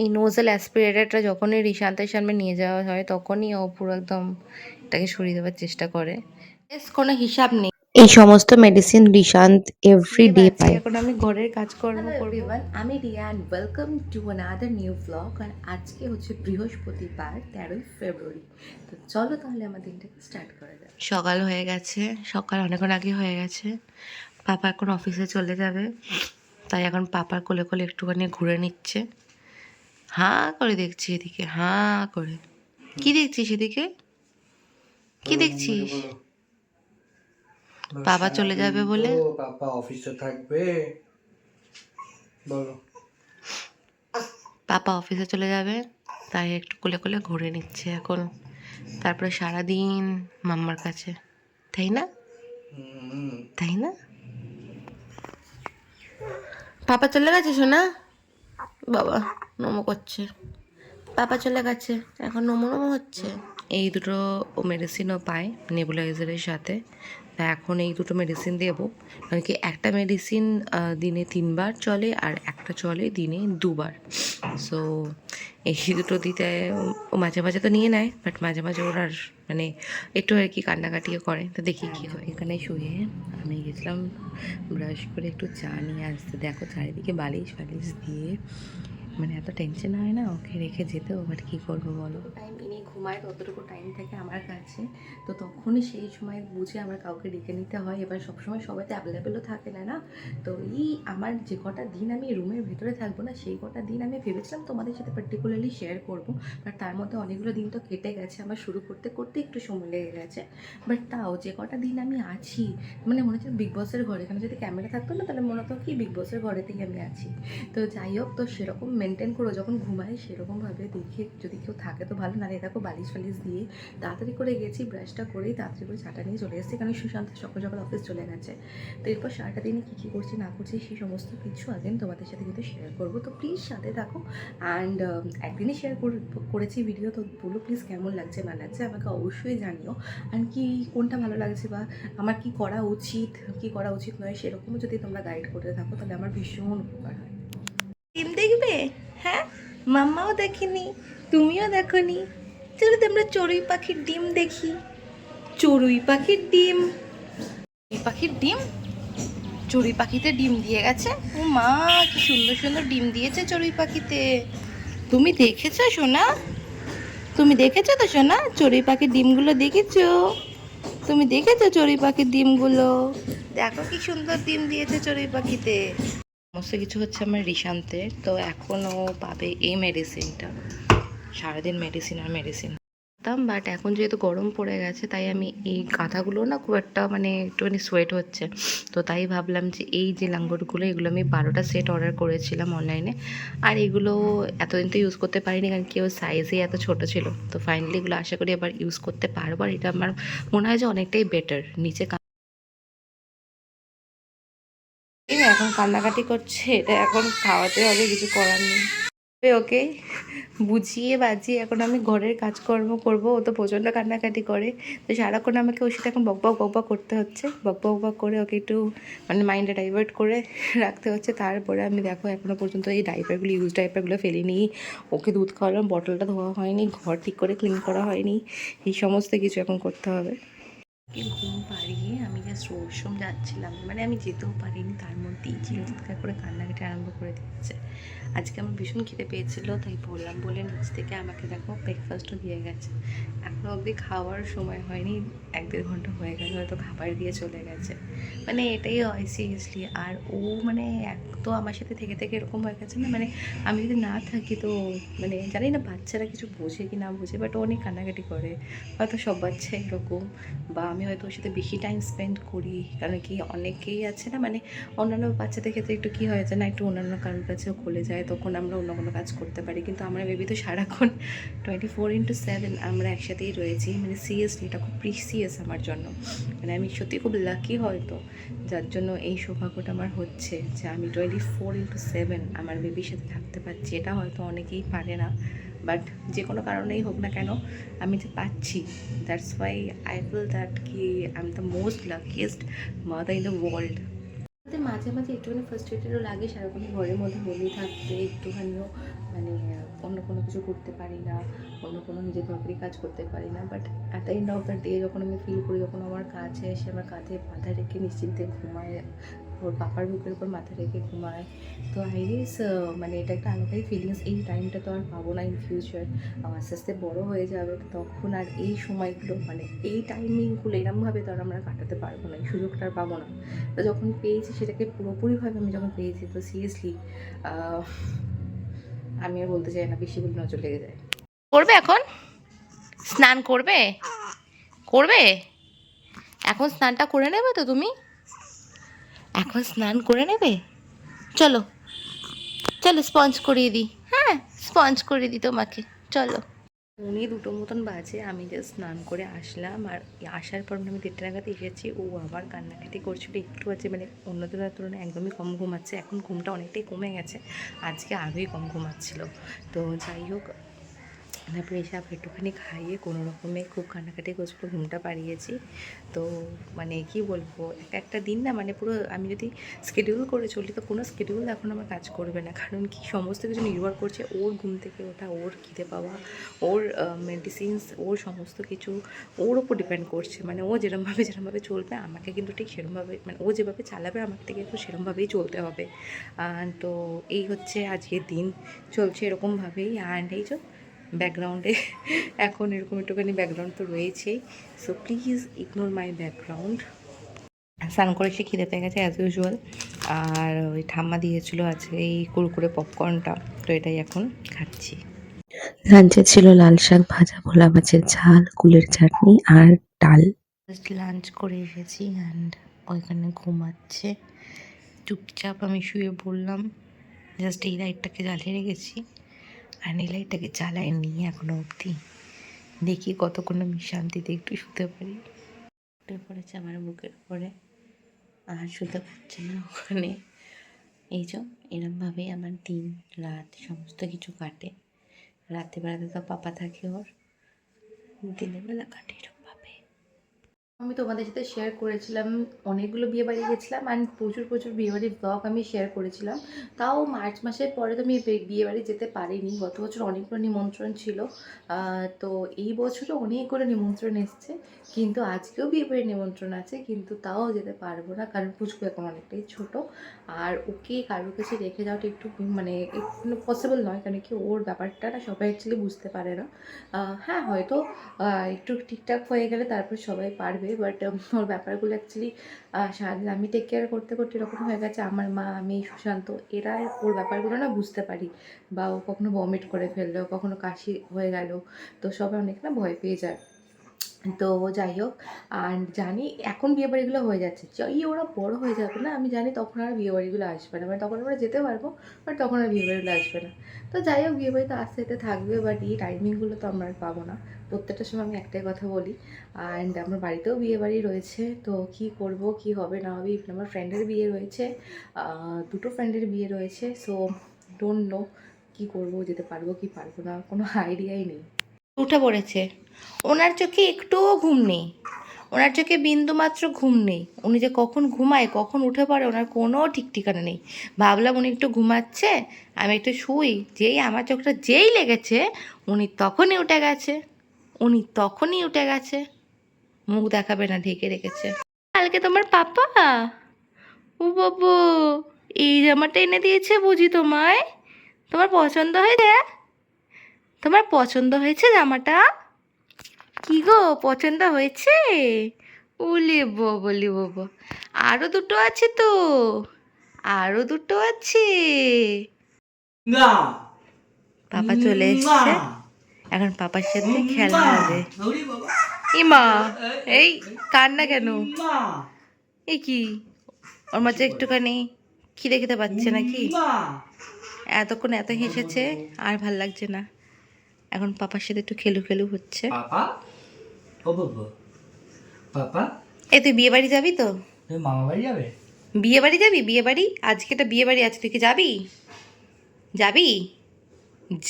এই নোজেল অ্যাসপিরেটরটা যখনই রিশান্তের সামনে নিয়ে যাওয়া হয় তখনই ও পুরো একদম এটাকে সরিয়ে দেওয়ার চেষ্টা করে। কোনো হিসাব নেই। এই সমস্ত মেডিসিন রিশান্ত এভরিডে পায়। এখন আমি ঘরের কাজকর্ম করব। আমি Riya and welcome to another new blog. আর আজকে হচ্ছে বৃহস্পতিবার 13ই ফেব্রুয়ারি। তো চলো তাহলে আমার দিনটাকে স্টার্ট করা যাক। সকাল হয়ে গেছে, সকাল অনেকক্ষণ আগে হয়ে গেছে। পাপা এখন অফিসে চলে যাবে, তাই এখন পাপার কোলে কোলে একটুখানি ঘুরে নিচ্ছে। হাঁ করে দেখছি এদিকে, হাঁ করে। কি দেখছিস এদিকে? কি দেখছিস? বাবা চলে যাবে বলে? পাপা অফিসে থাকবে, বলো। পাপা অফিসে চলে যাবে, তাই একটু কোলে কোলে ঘুরে নিচ্ছে এখন। তারপরে সারাদিন মাম্মার কাছে, তাই না? তাই না? পাপা চলে গেছে সোনা? বাবা নমো করছে। পাপা চলে গেছে, এখন নমো নমো হচ্ছে। এই দুটো ও মেডিসিনও পায় নেবুলাইজারের সাথে। তা এখন এই দুটো মেডিসিন দেবো, কারণ কি একটা মেডিসিন দিনে 3বার চলে আর একটা চলে দিনে 2বার। সো এই দুটো দিতে ও মাঝে মাঝে তো নিয়ে নেয়, বাট মাঝে মাঝে ওর আর মানে একটু আর কি কান্নাকাটিও করে। তো দেখি কী হয়। এখানে শুয়ে আমি গেছিলাম ব্রাশ করে একটু চা নিয়ে আসতে। দেখো চারিদিকে বালিশ ফালিশ দিয়ে মানে এত টেনশন হয় না ওকে রেখে যেতেও, বাট কী করবো বলো। টাইম ইনি ঘুমায়, ততটুকু টাইম থাকে আমার কাছে। তো তখনই সেই সময় বুঝে আমার কাউকে ডেকে নিতে হয়। এবার সবসময় সবাই তো অ্যাভেলেবেলও থাকে না না। তো এই আমার যে কটা দিন আমি রুমের ভেতরে থাকবো না, সেই কটা দিন আমি ভেবেছিলাম তোমাদের সাথে পার্টিকুলারলি শেয়ার করবো, বাট তার মধ্যে অনেকগুলো দিন তো কেটে গেছে, আমার শুরু করতে করতে একটু সময় লেগে গেছে। বাট তাও যে কটা দিন আমি আছি, মানে মনে হচ্ছে বিগ বসের ঘরে। এখানে যদি ক্যামেরা থাকতো না তাহলে মনে হতো কি বিগ বসের ঘরেতেই আমি আছি। তো যাই হোক, তো সেরকম মেনটেন করো যখন ঘুমাই, সেরকমভাবে দেখে যদি কেউ থাকে তো ভালো। নাহলে দেখো বালিশ ফালিশ দিয়ে তাড়াতাড়ি করে গেছি, ব্রাশটা করেই তাড়াতাড়ি করে চাটা নিয়ে চলে এসেছি, কারণ সুশান্ত সকাল সকাল অফিস চলে গেছে। তো এরপর সারাটা দিনে কী কী করছি না করছি সেই সমস্ত কিছু আগেন তোমাদের সাথে কিন্তু শেয়ার করবো। তো প্লিজ সাথে থাকো। অ্যান্ড একদিনই শেয়ার করেছি ভিডিও, তো বলো প্লিজ কেমন লাগছে না লাগছে আমাকে অবশ্যই জানিও। অ্যান্ড কি কোনটা ভালো লাগছে বা আমার কি করা উচিত কি করা উচিত নয়, সেরকমও যদি তোমরা গাইড করতে থাকো তাহলে আমার ভীষণ উপকার হয়। ডিম দেখবে? হ্যাঁ, মাম্মাও দেখেনি, তুমিও দেখোনি। চলো তোমরা চড়ুই পাখির ডিম দেখি। চড়ুই পাখির ডিম, চড়ুই পাখির ডিম। চড়ুই পাখিতে ডিম দিয়ে গেছে। ও মা, কি সুন্দর সুন্দর ডিম দিয়েছে চড়ুই পাখিতে। তুমি দেখেছো সোনা? তুমি দেখেছো তো সোনা চড়ুই পাখির ডিমগুলো? দেখেছো? তুমি দেখেছো চড়ুই পাখির ডিমগুলো? দেখো কি সুন্দর ডিম দিয়েছে চড়ুই পাখিতে। সমস্ত কিছু হচ্ছে আমার রিশান্তের। তো এখনও পাবে এই মেডিসিনটা, সারাদিন মেডিসিন আর মেডিসিন। বাট এখন যেহেতু গরম পড়ে গেছে, তাই আমি এই কাঁথাগুলো না খুব একটা মানে একটুখানি সোয়েট হচ্ছে। তো তাই ভাবলাম যে এই যে লাঙ্গরগুলো, এগুলো আমি 12টা সেট অর্ডার করেছিলাম অনলাইনে। আর এগুলো এতদিন তো ইউজ করতে পারিনি, কারণ কেউ সাইজে এত ছোটো ছিল। তো ফাইনালি এগুলো আশা করি এবার ইউজ করতে পারবো। আর এটা আমার মনে হয় যে অনেকটাই বেটার। নিচে এখন কান্নাকাটি করছে, এটা এখন খাওয়াতে হবে, কিছু করার নেই। ওকে বুঝিয়ে বাজিয়ে এখন আমি ঘরের কাজকর্ম করব। ও তো প্রচণ্ড কান্নাকাটি করে, তো সারাক্ষণ আমাকে ওর সাথে এখন বকবক বকবক করতে হচ্ছে। বকবক বকবক করে ওকে একটু মানে মাইন্ডে ডাইভার্ট করে রাখতে হচ্ছে। তারপরে আমি দেখো এখনও পর্যন্ত এই ডাইপারগুলো, ইউজ ডাইপারগুলো ফেলিনি। ওকে দুধ খাওয়ালাম, বটলটা ধোয়া হয়নি, ঘর ঠিক করে ক্লিন করা হয়নি। এই সমস্ত কিছু এখন করতে হবে। ঘুম পাড়িয়ে আমি জাস্ট ওয়াশরুম যাচ্ছিলাম, মানে আমি যেতেও পারিনি, তার মধ্যেই চিৎকার করে কান্নাকাটি আরম্ভ করে দিচ্ছে। আজকে আমার ভীষণ খিদে পেয়েছিলো, তাই বললাম বলে নিচ থেকে আমাকে দেখো ব্রেকফাস্টও দিয়ে গেছে। এখনও অবধি খাওয়ার সময় হয়নি, 1-1.5 ঘন্টা হয়ে গেল হয়তো খাবার দিয়ে চলে গেছে। মানে এটাই হয় সিরিয়াসলি। আর ও মানে এক তো আমার সাথে থেকে থেকে এরকম হয়ে গেছে না, মানে আমি যদি না থাকি তো মানে জানি না বাচ্চারা কিছু বোঝে কি না বোঝে, বাট ও অনেক কান্নাকাটি করে। হয়তো সব বাচ্চা এরকম, বা আমি হয়তো ওর সাথে বেশি টাইম স্পেন্ড করি, কারণ কি অনেকেই আছে না মানে অন্যান্য বাচ্চাদের ক্ষেত্রে একটু কী হয়েছে না, একটু অন্যান্য কারোর কাছেও খুলে যায়, তখন আমরা অন্য কোনো কাজ করতে পারি। কিন্তু আমার বেবি তো সারাক্ষণ 24/7 আমরা একসাথেই রয়েছি। মানে সিরিয়াসলি এটা খুব প্রিসিয়াস আমার জন্য। মানে আমি সত্যি খুব লাকি হয়তো, যার জন্য এই সৌভাগ্যটা আমার হচ্ছে যে আমি 24/7 আমার বেবির সাথে থাকতে পারছি। এটা হয়তো অনেকেই পারে না, বাট যে কোনো কারণেই হোক না কেন আমি যে পাচ্ছি, that's why I feel that কি I am the most luckiest mother in the world. মাঝে মাঝে একটুখানি ফার্স্ট্রেটেডও লাগে, সারাক্ষণ ঘরের মধ্যে বলেই থাকতে, একটুখানিও মানে অন্য কোনো কিছু করতে পারি না, অন্য কোনো নিজের দরকারি কাজ করতে পারি না। But at the end of the day যখন আমি ফিল করি, যখন আমার কাছে এসে আমার কাঁধে মাথা রেখে নিশ্চিন্তে ঘুমায়, ওর পাপার বুকের উপর মাথা রেখে ঘুমায়, তো আই গেস মানে এটা একটা আলাদাই ফিলিংস। এই টাইমটা তো আর পাবো না ইন ফিউচার, আস্তে আস্তে বড়ো হয়ে যাবে তখন, আর এই সময়গুলো মানে এই টাইমিংগুলো এরমভাবে তো আর আমরা কাটাতে পারবো না, এই সুযোগটা আর পাবো না। তো যখন পেয়েছি সেটাকে পুরোপুরিভাবে আমি যখন পেয়েছি, তো সিরিয়াসলি আমি আর বলতে চাই না, বেশি বলে নজর লেগে যায়। করবে এখন স্নান করবে, করবে এখন স্নানটা করে নেবে তো তুমি, এখন স্নান করে নেবে, চলো চলো স্পঞ্জ করিয়ে দিই, হ্যাঁ স্পঞ্জ করিয়ে দিই তোমাকে, চলো। উনি 2টো মতন বাজে, আমি জাস্ট স্নান করে আসলাম, আর আসার পর আমি 1:30 নাগাদ এসেছি। ও আবার কান্নাকাটি করছিল একটু আছে, মানে অন্য দিনের তুলনায় একদমই কম ঘুমাচ্ছে, এখন ঘুমটা অনেকটাই কমে গেছে, আজকে আরোই কম ঘুমাচ্ছিল। তো যাই হোক, তারপরে এসে আবার একটুখানি খাইয়ে কোনো রকমে খুব কান্নাকাটি করছিল, ঘুমটা পাড়িয়েছি। তো মানে কি বলবো, একটা দিন না মানে পুরো আমি যদি শিডিউল করে চলি, তো কোনো শিডিউল এখন আমার কাজ করবে না, কারণ কি সমস্ত কিছু নির্ভর করছে ওর ঘুম থেকে ওঠা, ওর খিদে পাওয়া, ওর মেডিসিনস, ওর সমস্ত কিছু ওর ওপর ডিপেন্ড করছে। মানে ও যেরমভাবে চলবে, আমাকে কিন্তু ঠিক সেরমভাবে, মানে ও যেভাবে চালাবে আমাকে থেকে একটু সেরমভাবেই চলতে হবে। তো এই হচ্ছে আজকের দিন চলছে এরকমভাবেই। অ্যান্ড এই যে ব্যাকগ্রাউন্ডে এখন এরকম একটুখানি ব্যাকগ্রাউন্ড তো রয়েছেই, so please ignore my background. স্নান করে সে খিদে পেয়ে গেছে অ্যাজ ইউজুয়াল, আর ওই ঠাম্মা দিয়েছিলো আজকে এই কুরকুরে পপকর্নটা, তো এটাই এখন খাচ্ছি। লাঞ্চে ছিল লাল শাক ভাজা, ভোলা মাছের ঝাল, কুলের চাটনি আর ডাল। জাস্ট লাঞ্চ করে এসেছি অ্যান্ড ওইখানে ঘুমাচ্ছে চুপচাপ, আমি শুয়ে পড়লাম। জাস্ট এই লাইটটাকে জ্বালিয়ে রেখেছি, আর এই লাইটটাকে জ্বালায় নিয়ে এখনো অবধি দেখি কতক্ষণ আমি শান্তিতে একটু শুতে পারি। উঠে পড়েছে আমার বুকের উপরে, আর শুতে পারছে না ওখানে। এই যে এরমভাবেই আমার দিন রাত সমস্ত কিছু কাটে। রাত্রিবেলাতে তো পাপা থাকে ওর, দিনের বেলা কাটে এরকমভাবে। আমি তোমাদের সাথে শেয়ার করেছিলাম, অনেকগুলো বিয়েবাড়ি গেছিলাম অ্যান্ড প্রচুর বিয়েবাড়ির ব্লগ আমি শেয়ার করেছিলাম। তাও মার্চ মাসের পরে তো আমি বিয়েবাড়ি যেতে পারিনি, গত বছর অনেকগুলো নিমন্ত্রণ ছিল, তো এই বছরও অনেকগুলো নিমন্ত্রণ এসছে, কিন্তু আজকেও বিয়েবাড়ির নিমন্ত্রণ আছে, কিন্তু তাও যেতে পারবো না, কারণ পুচকু এখন অনেকটাই ছোট, আর ওকে কারোর কাছে রেখে যাওয়াটা একটু মানে পসিবল নয়, কারণ কি ওর ব্যাপারটা না সবাই অ্যাকচুয়ালি বুঝতে পারে না। হ্যাঁ হয়তো একটু ঠিকঠাক হয়ে গেলে তারপর সবাই পারবে, বাট ওর ব্যাপারগুলো অ্যাকচুয়ালি সারাদিন আমি টেক কেয়ার করতে করতে এরকম হয়ে গেছে, আমার মা, আমি, সুশান্ত, এরা ওর ব্যাপারগুলো না বুঝতে পারি, বা ও কখনো ভমিট করে ফেললো, কখনো কাশি হয়ে গেল, তো সবাই অনেক না ভয় পেয়ে যায়। তো যাই হোক, আর জানি এখন বিয়েবাড়িগুলো হয়ে যাচ্ছে, যাই ওরা বড় হয়ে যাবে না, আমি জানি তখন আর বিয়েবাড়িগুলো আসবে না, মানে তখন আমরা যেতে পারবো, বাট তখন আর বিয়েবাড়িগুলো আসবে না। তো যাই হোক, বিয়েবাড়ি তো আস্তে আস্তে থাকবে, বাট এই টাইমিংগুলো তো আমরা আর পাবো না। প্রত্যেকটা সময় আমি একটাই কথা বলি, অ্যান্ড আমার বাড়িতেও বিয়েবাড়ি রয়েছে, তো কি করব কি হবে না হবে, ইভেন আমার ফ্রেন্ডের বিয়ে রয়েছে, 2টো ফ্রেন্ডের বিয়ে রয়েছে, সো ডোন্ট নো কী করবো, যেতে পারবো কি পারবো না, কোনো আইডিয়াই নেই। উঠে পড়েছে, ওনার চোখে একটুও ঘুম নেই, ওনার চোখে বিন্দুমাত্র ঘুম নেই, উনি যে কখন ঘুমায় কখন উঠে পড়ে ওনার কোনো ঠিক ঠিকানা নেই। ভাবলাম উনি একটু ঘুমাচ্ছে, আমি একটু শুই, যেই আমার চোখটা যেই লেগেছে উনি তখনই উঠে গেছে, মুখ দেখাবে না, ঢেকে রেখেছে। কালকে তোমার পাপা, ও বাবু, এই জামাটা এনে দিয়েছে বুঝি তোমায়, তোমার পছন্দ হয়েছে, তোমার পছন্দ হয়েছে জামাটা, কি গো পছন্দ হয়েছে? ওলে বলি বাবা, আরো 2টো আছে তো, আরো 2টো আছে। না পাপা চলে এসছে, এখন পাপার সাথে খেলা হবে। ইমা, এই কান্না কেন? এই কি ওর মাঝে একটুখানি খিদে খেতে পাচ্ছে নাকি? এতক্ষণ এত হেসেছে, আর ভাল লাগছে না, এখন পাপার সাথে একটু খেলু হচ্ছে। পাপা, ও বাবা, পাপা এই তুই বিয়ে বাড়ি যাবি তো? তুমি মামা বাড়ি যাবে? বিয়ে বাড়ি যাবি? বিয়ে বাড়ি আজকে একটা বিয়ে বাড়ি আছে, তুই কি যাবি? যাবি?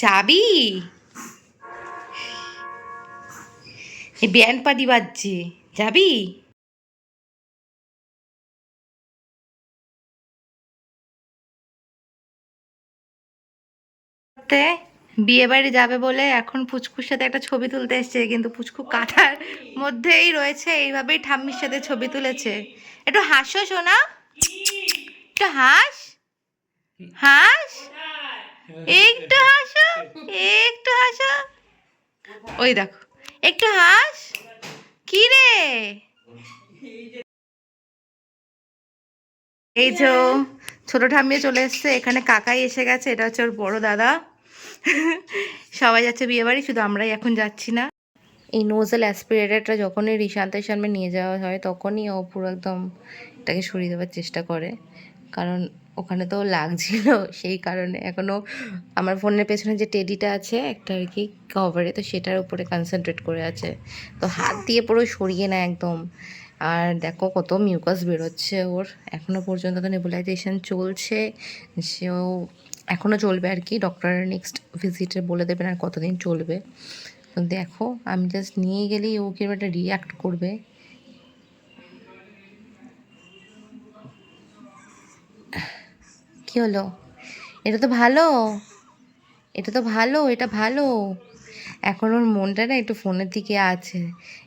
যাবি? এই ব্যান্ড পার্টি বাজছে, যাবি? করতে বিয়ে বাড়ি যাবে বলে এখন পুচকুর সাথে একটা ছবি তুলতে এসছে, কিন্তু পুচকু কাঁথার মধ্যেই রয়েছে, এইভাবেই ঠাম্মির সাথে ছবি তুলেছে। একটু হাসো সোনা, একটু হাস, হাস, একটু হাসো, একটু হাসো, ওই দেখো একটু হাস। কি রে, এই যে ছোট ঠাম্মি চলে এসছে, এখানে কাকাই এসে গেছে, এটা হচ্ছে ওর বড় দাদা। সবাই যাচ্ছে বিয়ে বাড়ি, শুধু আমরাই এখন যাচ্ছি না। এই নোজেল অ্যাসপিরেটরটা যখনই রিশান্তের সামনে নিয়ে যাওয়া হয় তখনই ও পুরো একদম এটাকে সরিয়ে দেওয়ার চেষ্টা করে, কারণ ওখানে তো লাগছিল, সেই কারণে। এখনও আমার ফোনের পেছনে যে টেডিটা আছে একটা আর কি কভারে, তো সেটার উপরে কনসেন্ট্রেট করে আছে, তো হাত দিয়ে পুরো সরিয়ে না একদম। আর দেখো কত মিউকাস বেরোচ্ছে ওর, এখনও পর্যন্ত তো নেবুলাইজেশন চলছে, সেও এখনও চলবে আর কি, ডক্টর নেক্সট ভিজিটে বলে দেবেন আর কতদিন চলবে। তো দেখো আমি জাস্ট নিয়ে গেলেই ও কিরকম একটা রিয়াক্ট করবে। কি হলো, এটা তো ভালো, এটা তো ভালো, এটা ভালো। এখন ওর মনটা না একটু ফোনের দিকে আছে।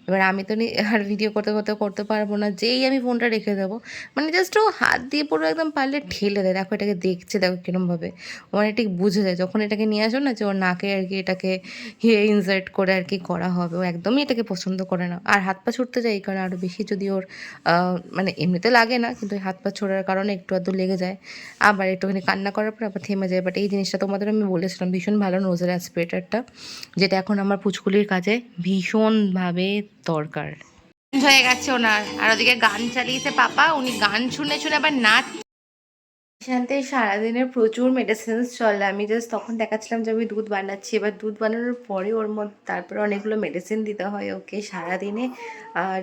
এবার আমি তো আর ভিডিও করতে করতে করতে পারবো না, যেই আমি ফোনটা রেখে দেবো, মানে জাস্ট ও হাত দিয়ে পুরো একদম পারলে ঠেলে দেয়। দেখো এটাকে দেখছে, দেখো কিরমভাবে ও মানে ঠিক বুঝে যায় যখন এটাকে নিয়ে আসো না, যে ওর নাকে আর কি এটাকে ইনসার্ট করে আর কি করা হবে, ও একদমই এটাকে পছন্দ করে না। আর হাত পা ছুটতে যায় এই কারণে আরও বেশি, যদি ওর মানে এমনিতে লাগে না, কিন্তু হাত পা ছোড়ার কারণে একটু আধটু লেগে যায়, আবার একটুখানি কান্না করার পর আবার থেমে যায়। বাট এই জিনিসটা তোমাদের আমি বলেছিলাম, ভীষণ ভালো নোজেল অ্যাসপিরেটরটা, যেটা এখন আমার পুচকুলির কাজে ভীষণভাবে দরকার। হয়ে গেছে ওনার, আর ওদিকে গান চালিয়েছে পাপা, উনি গান শুনে শুনে আবার নাচ। শান্তে সারাদিনের প্রচুর মেডিসিনস চলে, আমি জাস্ট তখন দেখাচ্ছিলাম যে আমি দুধ বানাচ্ছি, এবার দুধ বানানোর পরে ওর মধ্যে তারপরে অনেকগুলো মেডিসিন দিতে হয় ওকে সারাদিনে।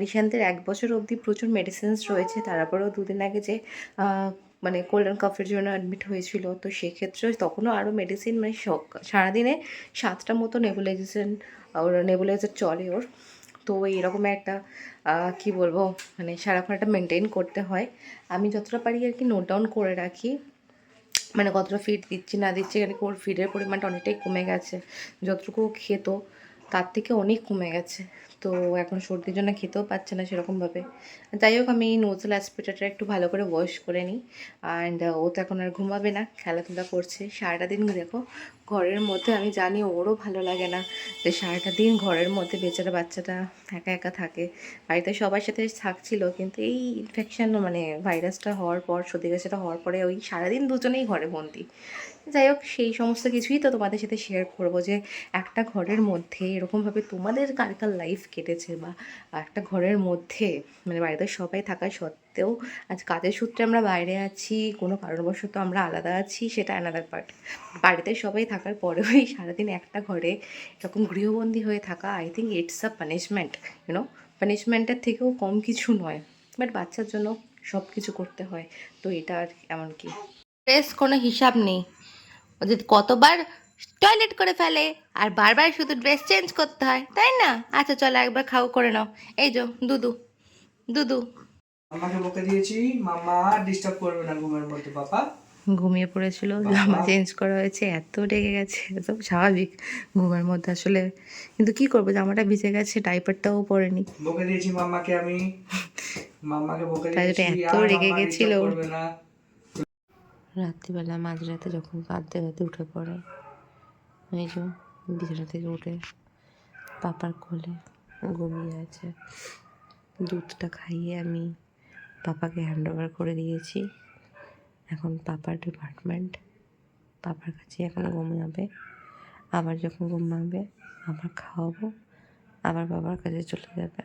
রিশান্তের 1 বছর অবধি প্রচুর মেডিসিনস রয়েছে, তারপরেও 2 দিন আগে যে মানে কোল্ড অ্যান্ড কফের জন্য অ্যাডমিট হয়েছিল, তো সেক্ষেত্রে তখনও আরও মেডিসিন, মানে সারাদিনে 7টা মতো নেবুলাইজেশন ওর নেবুলাইজার চলে ওর। তো এইরকম একটা কি বলবো, মানে সারাক্ষণ একটা মেনটেন করতে হয়। আমি যতটা পারি আর কি নোট ডাউন করে রাখি, মানে কতটা ফিড দিচ্ছি না দিচ্ছি, এখানে ওর ফিডের পরিমাণটা অনেকটাই কমে গেছে, যতটুকু খেত তার থেকে অনেক কমে গেছে। তো এখন সর্দির জন্য খেতেও পাচ্ছে না সেরকমভাবে। যাই হোক, আমি এই নোজেল অ্যাসপিরেটরটা একটু ভালো করে ওয়াশ করে নিই। অ্যান্ড ও তো এখন আর ঘুমাবে না, খেলাধুলা করছে সারাটা দিন। দেখো ঘরের মধ্যে, আমি জানি ওরও ভালো লাগে না যে সারাটা দিন ঘরের মধ্যে বেচারা বাচ্চাটা একা একা থাকে। বাড়িতে সবার সাথে থাকছিল, কিন্তু এই ইনফেকশান মানে ভাইরাসটা হওয়ার পর, সর্দি কাশিটা হওয়ার পরে ওই সারাদিন দুজনেই ঘরে বন্দি। যাই হোক, সেই সমস্ত কিছুই তো তোমাদের সাথে শেয়ার করবো, যে একটা ঘরের মধ্যে এরকমভাবে তোমাদের কার কার লাইফ কেটেছে, বা একটা ঘরের মধ্যে মানে বাড়িতে সবাই থাকা সত্ত্বেও আজ কাজের সূত্রে আমরা বাইরে আছি, কোনো কারণবশত আমরা আলাদা আছি, সেটা অ্যানাদার পার্ট। বাড়িতে সবাই থাকার পরেও এই সারাদিন একটা ঘরে এরকম গৃহবন্দী হয়ে থাকা, I think it's a punishment, you know, পানিশমেন্টের থেকেও কম কিছু নয়। বাট বাচ্চার জন্য সব কিছু করতে হয়, তো এটা আর এমন কি ড্রেস কোনো হিসাব নেই, ও যদি কতবার টয়লেট করে ফেলে আর বারবার শুধু ড্রেস চেঞ্জ করতে হয়, তাই না? আচ্ছা চলো একবার খাও করে নাও, এই যো দুদু, দুদু মামাকে বকে দিয়েছি, মামা ডিস্টার্ব করবে না ঘুমের মধ্যে। পাপা ঘুমিয়ে পড়েছিল, জামা চেঞ্জ করা হয়েছে, এত রেগে গেছে, সব স্বাভাবিক ঘুমের মধ্যে আসলে, কিন্তু কি করবো, জামাটা ভিজে গেছে, ডাইপারটাও পরেনি, বকে দিয়েছি মামাকে, আমি মামাকে বকে তাই জন্য দিয়েছি, এত আর রেগে মামা গেছিল। ডিস্টার্ব করবে না। রাত্রিবেলা মাঝরাতে যখন কাঁদতে কাঁদতে উঠে পড়ে, এই যে বিছানা থেকে উঠে পাপার কোলে ঘুমিয়ে আছে। দুধটা খাইয়ে আমি পাপাকে হ্যান্ড ওভার করে দিয়েছি, এখন পাপার ডিপার্টমেন্ট, পাপার কাছে এখন ঘুমাবে, আবার যখন ঘুমাবে আবার খাওয়াবো, আবার বাবার কাছে চলে যাবে।